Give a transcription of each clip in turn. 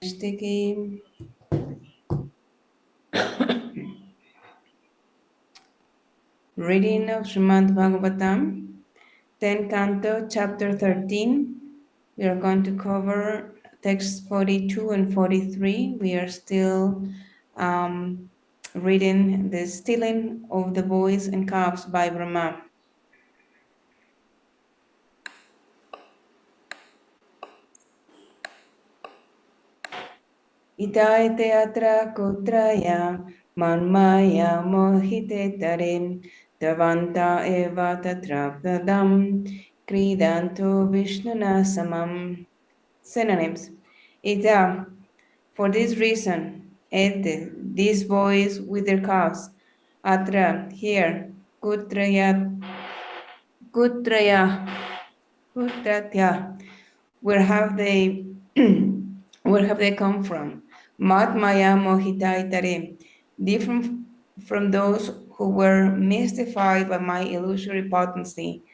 Sticky. Reading of Srimad Bhagavatam, 10 Canto, Chapter 13. We are going to cover texts 42 and 43. We are still reading the Stilling of the Boys and Calves by Brahma. Itaite atra kutraya manmaya mohite tarim davanta eva tatra pradam kridanto vishnuna samam. Synonyms. Ita, for this reason, ete, these boys with their calves, atra, here, kutraya, kutraya, kutratya, where have they where have they come from? Mat maya mohita itare, different from those who were mystified by my illusory potency.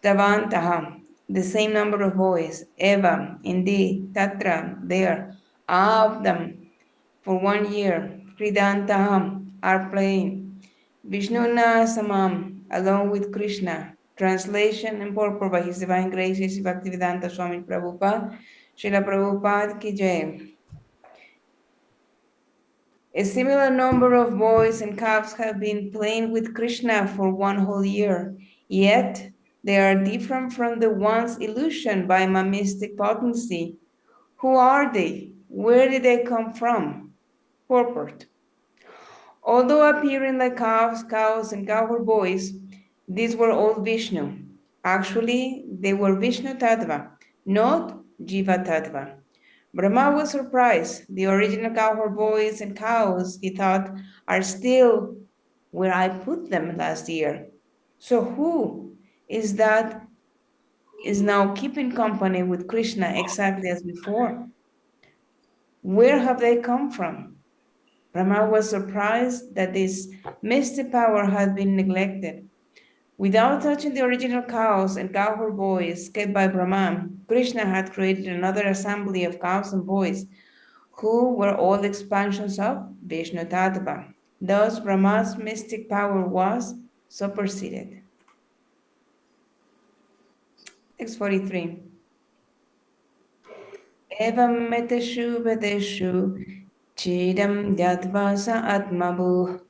Tavantaha, the same number of boys. Eva, indeed, Tatra, there, of them, for 1 year. Kridantaham, are playing. Vishnuna Samam, along with Krishna. Translation and purport by His Divine Grace, His Bhaktivedanta Swami Prabhupada, Srila Prabhupada Ki Jai. A similar number of boys and calves have been playing with Krishna for 1 whole year, yet they are different from the ones illusioned by my mystic potency. Who are they? Where did they come from? Purport. Although appearing like calves, cows, and cowherd boys, these were all Vishnu. Actually, they were Vishnu Tattva, not Jiva Tattva. Brahma was surprised. The original cowherd boys and cows, he thought, are still where I put them last year. So who is that is now keeping company with Krishna exactly as before? Where have they come from? Brahma was surprised that this mystic power had been neglected. Without touching the original cows and cowherd boys kept by Brahma, Krishna had created another assembly of cows and boys who were all expansions of Vishnu Tattva. Thus, Brahma's mystic power was superseded. Text 43. Evam meteshu vedeshu chidam yatva sa atmabu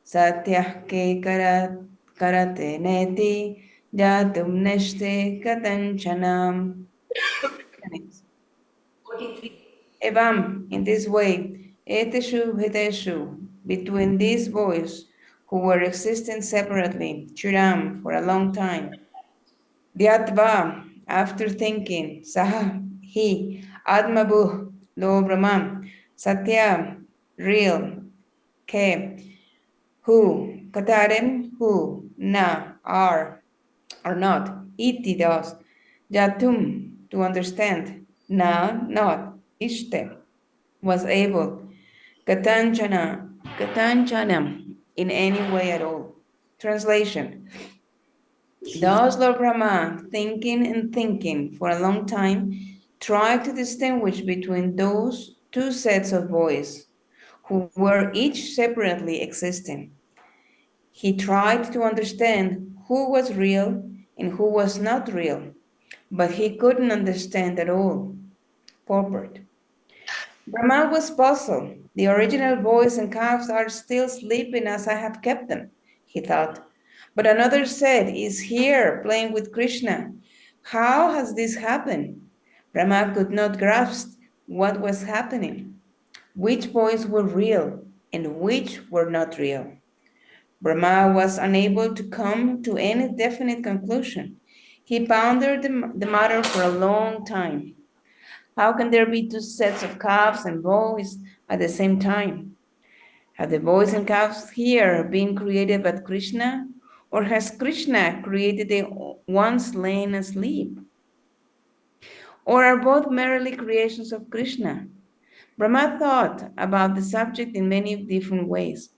satyah ke karate neti jatum neshte katanchanam. Evam, in this way, eteshu vedeshu, between these boys who were existing separately, Churam, for a long time. Dyatva, after thinking, Saha, he, Admabu, Lord Brahman, Satya, real, Ke, who, Kataren, who, Na, are not, Iti, thus, Jatum, to understand, Na, not, Ishte, was able, Katanchanam, in any way at all. Translation. Thus Lord Brahma, thinking and thinking for a long time, tried to distinguish between those two sets of boys, who were each separately existing. He tried to understand who was real and who was not real, but he couldn't understand at all. Purport. Brahma was puzzled. The original boys and calves are still sleeping as I have kept them, he thought. But another said, is here playing with Krishna. How has this happened? Brahma could not grasp what was happening. Which boys were real and which were not real? Brahma was unable to come to any definite conclusion. He pondered the matter for a long time. How can there be two sets of calves and boys at the same time? Have the boys and calves here been created by Krishna? Or has Krishna created the ones laying asleep? Or are both merely creations of Krishna? Brahma thought about the subject in many different ways.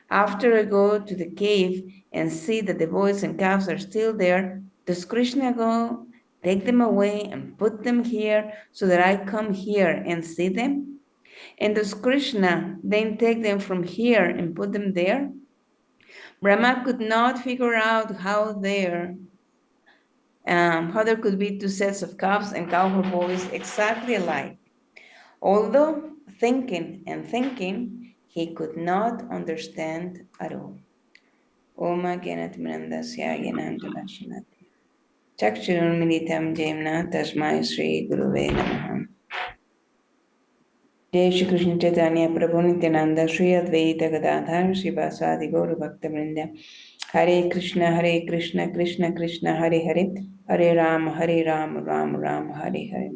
After I go to the cave and see that the boys and calves are still there, does Krishna go take them away and put them here so that I come here and see them? And does Krishna then take them from here and put them there? Brahma could not figure out how there could be two sets of calves and cowherd boys exactly alike. Although thinking and thinking, he could not understand at all. Oma Genat Mrandasya Genandalashanati. Chakshurun Militam Jemna Tasmai Sri Guruve Namaha. Jai Shri Krishna Chaitanya Prabhu Nityananda Sri Advaita Gadadhar Sri Vasadi Gaura Bhakta Vrinda. Hare Krishna Krishna Krishna Hare Hare Hare Ram Ram Ram Hare Hare.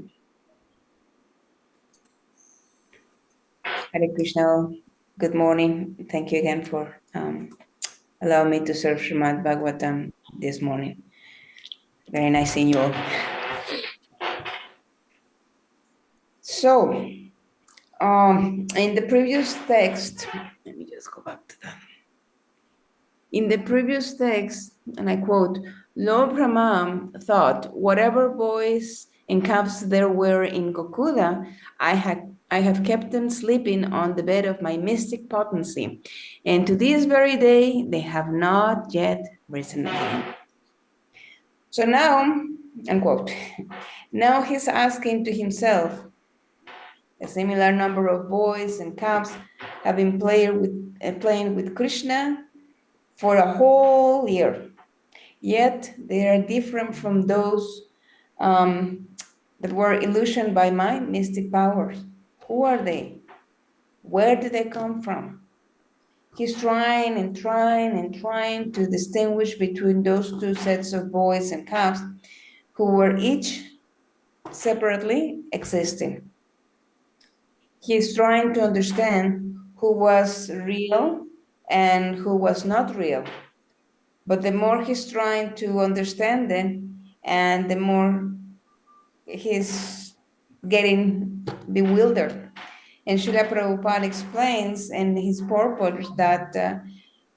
Hare Krishna. Good morning. Thank you again for allowing me to serve Srimad Bhagavatam this morning. Very nice seeing you all. So, in the previous text, let me just go back to that. In the previous text, and I quote, Lord Brahma thought, whatever boys and calves there were in Gokuda, I have kept them sleeping on the bed of my mystic potency. And to this very day, they have not yet risen again. So now, unquote, now he's asking to himself, a similar number of boys and calves have been playing with Krishna for a whole year. Yet they are different from those that were illusioned by my mystic powers. Who are they? Where do they come from? He's trying to distinguish between those two sets of boys and calves who were each separately existing. He's trying to understand who was real and who was not real. But the more he's trying to understand them, and the more he's getting bewildered. And Srila Prabhupada explains in his purport that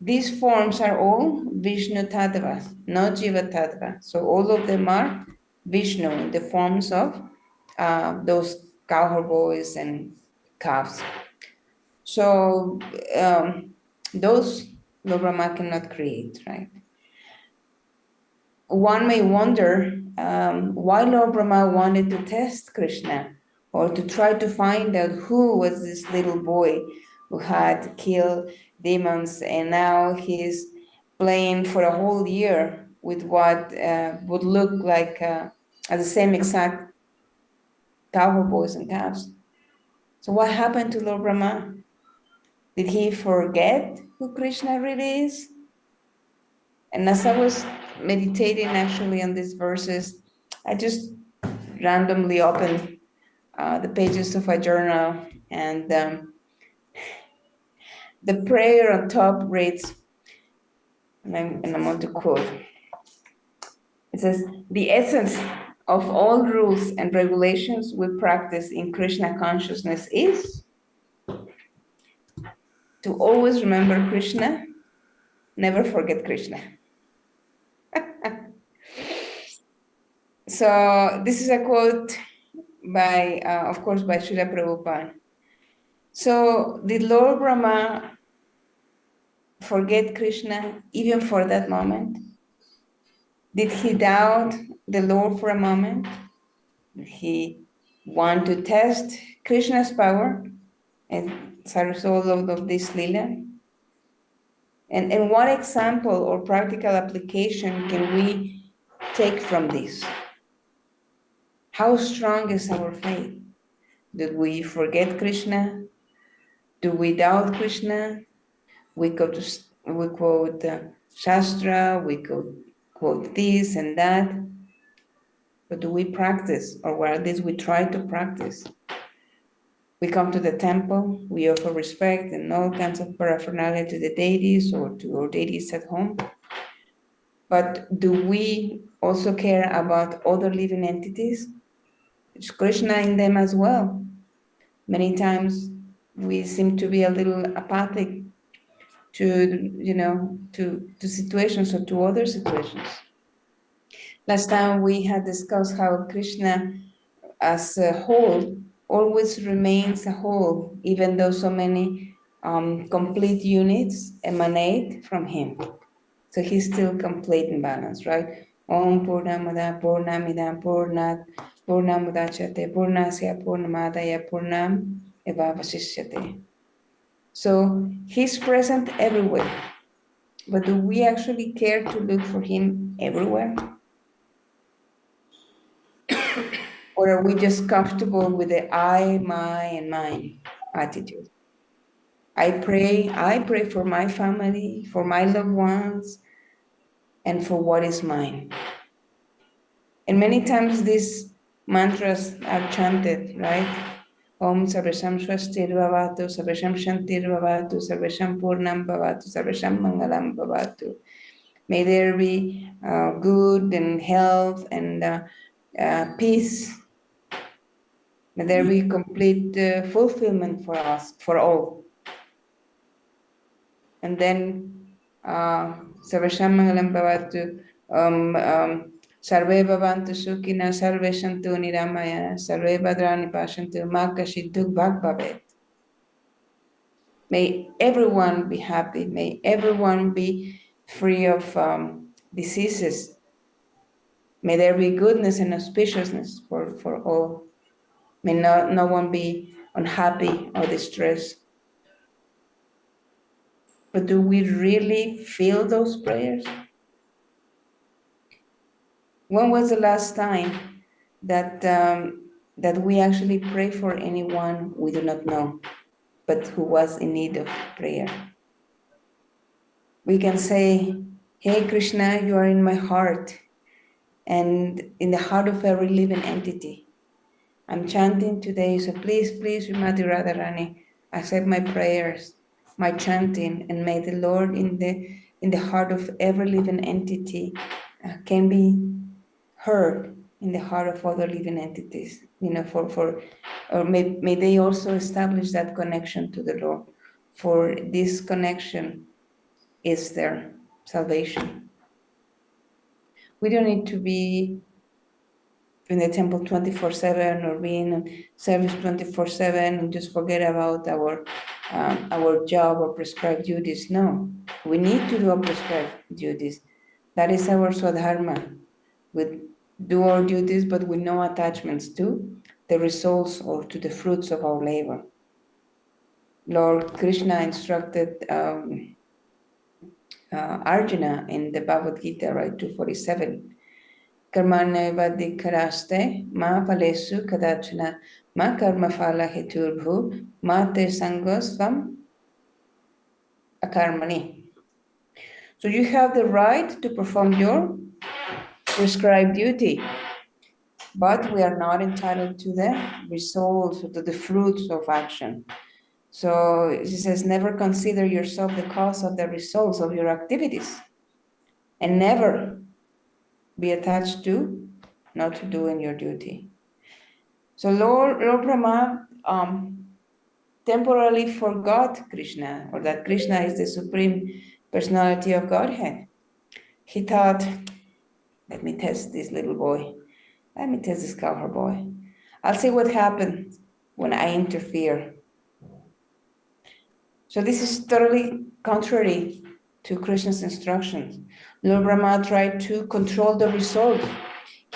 these forms are all Vishnu Tattva, not Jiva Tattva. So all of them are Vishnu in the forms of those cowherd boys and calves. So those Lord Brahma cannot create, right? One may wonder why Lord Brahma wanted to test Krishna or to try to find out who was this little boy who had killed demons, and now he's playing for a whole year with what would look like the same exact cowherd boys and calves. So what happened to Lord Brahma? Did he forget who Krishna really is? And as I was meditating actually on these verses, I just randomly opened the pages of a journal, and the prayer on top reads, and I'm going to quote. It says, the essence of all rules and regulations we practice in Krishna consciousness is to always remember Krishna, never forget Krishna. So this is a quote by, of course, by Srila Prabhupada. So did Lord Brahma forget Krishna even for that moment? Did he doubt the Lord for a moment? Did he want to test Krishna's power as a result of this lila? And what example or practical application can we take from this? How strong is our faith? Did we forget Krishna? Do we doubt Krishna? We quote Shastra, we quote this and that, but do we practice, or at least we try to practice? We come to the temple, we offer respect and all kinds of paraphernalia to the deities or to our deities at home, but do we also care about other living entities? There's Krishna in them as well. Many times we seem to be a little apathic to situations or to other situations. Last time we had discussed how Krishna as a whole always remains a whole, even though so many complete units emanate from him. So he's still complete and balanced, right? Om Purnamada Purnamidam Purnat Purnamudachate Purnasya Purnamadaya Purnam Evavasishyate. So he's present everywhere. But do we actually care to look for him everywhere? Or are we just comfortable with the I, my, and mine attitude? I pray for my family, for my loved ones, and for what is mine. And many times these mantras are chanted, right? Om Sarvesham Swastir Bhavatu, Sarvesham Shantir Bhavatu, Sarvesham Purnam Bhavatu, Sarvesham Mangalam Bhavatu. May there be good and health and peace. May there be complete fulfillment for us, for all. And then Sarvesham Mangalam Bhavatu, Sarve Bhavantu Sukhina, Sarve Shantu Niramaya, Sarve Bhadrani Pashantu, Ma Kashiduk Bhag Bhavet. May everyone be happy. May everyone be free of diseases. May there be goodness and auspiciousness for all. May no one be unhappy or distressed. But do we really feel those prayers? When was the last time that that we actually pray for anyone we do not know, but who was in need of prayer? We can say, "Hey Krishna, you are in my heart and in the heart of every living entity. I'm chanting today, so please, Srimati Radharani, accept my prayers, my chanting, and may the Lord in the heart of every living entity can be heard in the heart of other living entities. You know, or may they also establish that connection to the Lord. For this connection is their salvation. We don't need to be in the temple 24/7 or being in service 24/7 and just forget about our job or prescribed duties. No, we need to do our prescribed duties. That is our swadharma. We do our duties, but with no attachments to the results or to the fruits of our labor. Lord Krishna instructed Arjuna in the Bhagavad Gita, right, 247. Karmane vadikaraste ma palesu kadachana ma karma phala heturbhu ma te sangosvam akarmani. So you have the right to perform your prescribed duty, but we are not entitled to the results or to the fruits of action. So he says, never consider yourself the cause of the results of your activities, and never be attached to not doing your duty. So Lord Brahma temporarily forgot Krishna, or that Krishna is the supreme personality of Godhead. He thought, let me test this little boy. Let me test this cowherd boy. I'll see what happens when I interfere. So this is totally contrary to Krishna's instructions. Lord Brahma tried to control the result.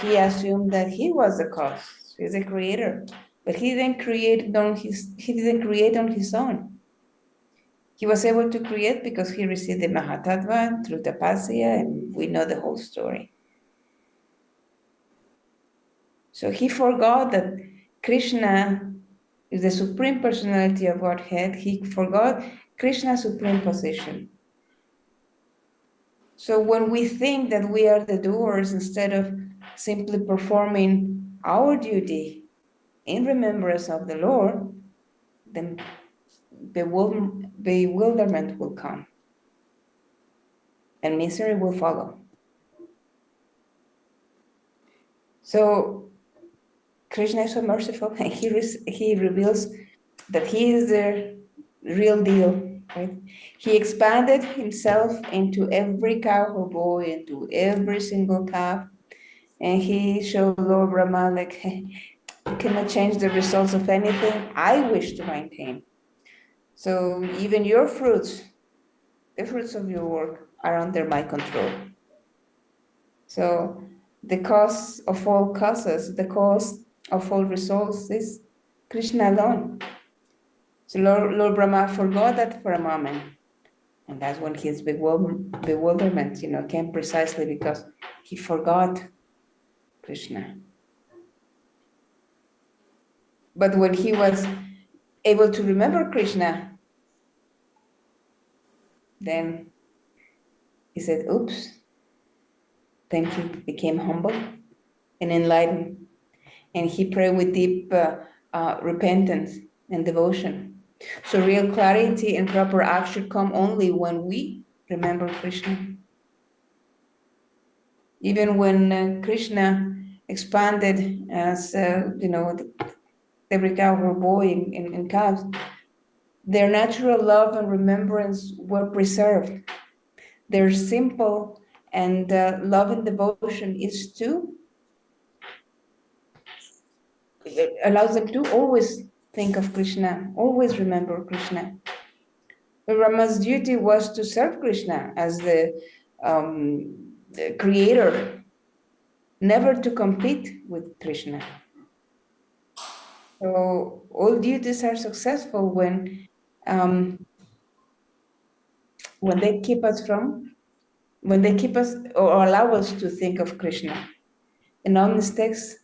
He assumed that he was the cause. He's the creator, but he didn't create on his own. He was able to create because he received the Mahatattva through tapasya, and we know the whole story. So he forgot that Krishna is the supreme personality of Godhead. He forgot Krishna's supreme position. So when we think that we are the doers, instead of simply performing our duty in remembrance of the Lord, then bewilderment will come and misery will follow. So Krishna is so merciful, and he reveals that he is the real deal, right? He expanded himself into every cow or boy, into every single calf, and he showed Lord Brahma, like, hey, You cannot change the results of anything I wish to maintain. So even your fruits, the fruits of your work, are under my control. So the cause of all causes, the cause of all results is Krishna alone. So Lord Brahma forgot that for a moment. And that's when his bewilderment, came precisely because he forgot Krishna. But when he was able to remember Krishna, then he said, oops. Then he became humble and enlightened. And he prayed with deep repentance and devotion. So real clarity and proper action come only when we remember Krishna. Even when Krishna expanded as, every cow or boy in calves, their natural love and remembrance were preserved. Their simple and love and devotion is to, it allows them to always think of Krishna, always remember Krishna. Rama's duty was to serve Krishna as the creator, never to compete with Krishna. So all duties are successful when they keep us or allow us to think of Krishna. And all mistakes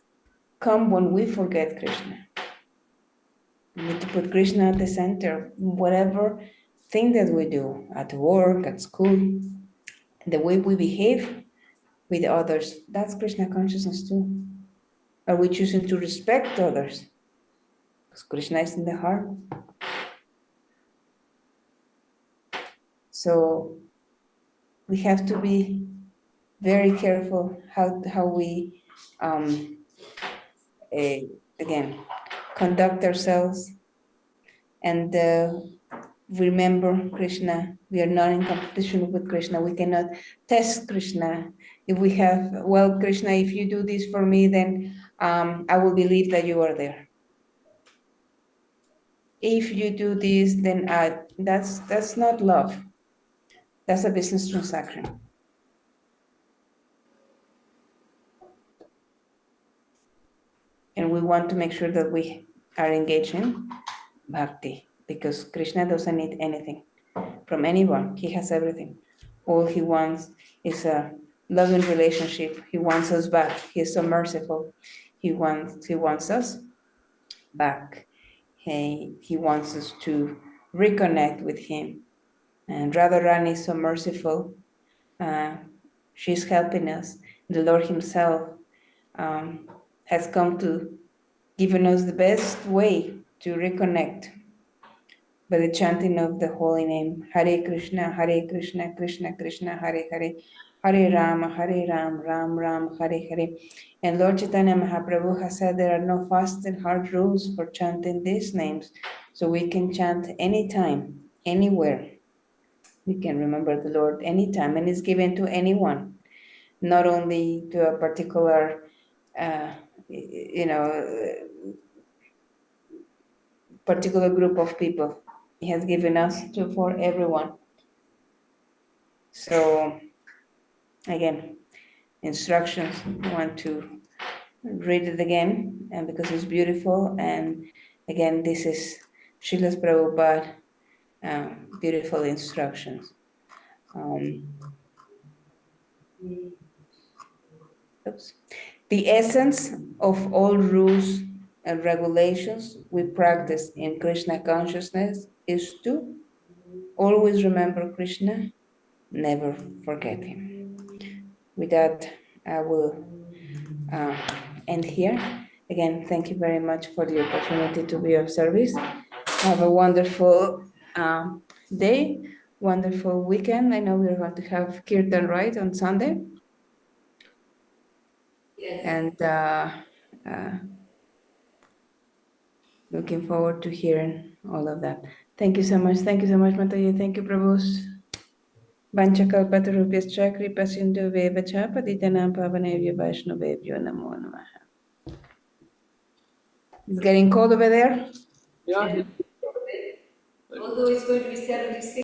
come when we forget Krishna. We need to put Krishna at the center of whatever thing that we do, at work, at school, the way we behave with others. That's Krishna consciousness too. Are we choosing to respect others? Because Krishna is in the heart. So we have to be very careful how we, again, conduct ourselves and remember Krishna. We are not in competition with Krishna. We cannot test Krishna. If we have, well, Krishna, if you do this for me, then I will believe that you are there. If you do this, then that's not love. That's a business transaction. And we want to make sure that we are engaged in bhakti, because Krishna doesn't need anything from anyone. He has everything. All he wants is a loving relationship. He wants us back. He's so merciful. He wants us back. He wants us to reconnect with him. And Radharani is so merciful. She's helping us. The Lord himself has come to given us the best way to reconnect by the chanting of the holy name. Hare Krishna, Krishna Krishna, Hare Hare, Hare Ram, Ram Ram, Hare Hare. And Lord Chaitanya Mahaprabhu has said there are no fast and hard rules for chanting these names. So we can chant anytime, anywhere. We can remember the Lord anytime, and it's given to anyone, not only to a particular, particular group of people. He has given us for everyone. So again, instructions, I want to read it again, and because it's beautiful. And again, this is Srila Prabhupada, beautiful instructions. The essence of all rules and regulations we practice in Krishna consciousness is to always remember Krishna, never forget him. With that, I will end here. Again, thank you very much for the opportunity to be of service. Have a wonderful day, wonderful weekend. I know we're going to have Kirtan, right, on Sunday? Yes. And looking forward to hearing all of that. Thank you so much. Thank you so much, Mataji. Thank you, Prabhus. Vanchakalpatarubhyascha kripasindhu vevacha patitanam pavanevya vaishnavevyo namo namaha. It's getting cold over there. Yeah, Although it's going to be 76.